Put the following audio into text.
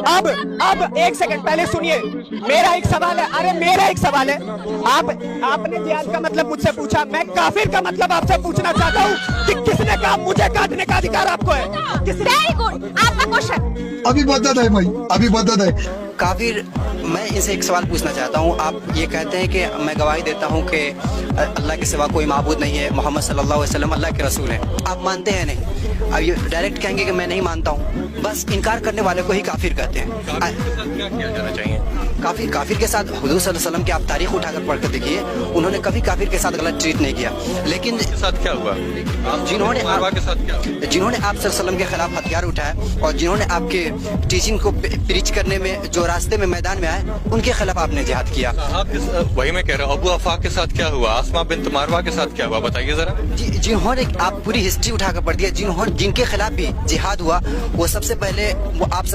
अब एक सेकंड पहले सुनिए, मेरा एक सवाल है, अरे मेरा एक सवाल है, आपने जिहाद का मतलब मुझसे पूछा, मैं काफिर का मतलब आपसे पूछना चाहता हूँ कि किसने कहा मुझे काटने का अधिकार आपको है? वेरी गुड, आपका क्वेश्चन। अभी बदत है भाई, अभी बदत है। काफिर, मैं इनसे एक सवाल पूछना चाहता हूँ। आप ये कहते हैं कि मैं गवाही देता हूँ कि अल्लाह के सिवा कोई माबूद नहीं है, मोहम्मद सल्लल्लाहु अलैहि वसल्लम अल्लाह के रसूल हैं, आप मानते हैं नहीं? अब ये डायरेक्ट कहेंगे कि मैं नहीं मानता हूँ, बस इनकार करने वाले को ही काफिर कहते हैं। क्या किया जाना चाहिए? काफिर के साथ हुजूर सल्लल्लाहु अलैहि वसल्लम की आप तारीख उठाकर पढ़ कर देखिए, उन्होंने कभी काफिर के साथ गलत ट्रीट नहीं किया। लेकिन के साथ क्या हुआ? जिन्होंने मारवा के साथ क्या हुआ? जिन्होंने आप सल्लल्लाहु अलैहि वसल्लम के खिलाफ हथियार उठाए और जिन्होंने आपके टीचिंग को प्रीच करने में जो रास्ते में मैदान में आए, उनके खिलाफ आपने जिहाद किया। वही मैं कह रहा हूँ, अबू अफा के साथ क्या हुआ? आसमा बिन्त मारवा के साथ क्या हुआ, बताइए जरा। जिन्होंने, आप पूरी हिस्ट्री उठाकर पढ़ दिया, जिनके खिलाफ भी जिहाद हुआ, वो सबसे पहले वो आप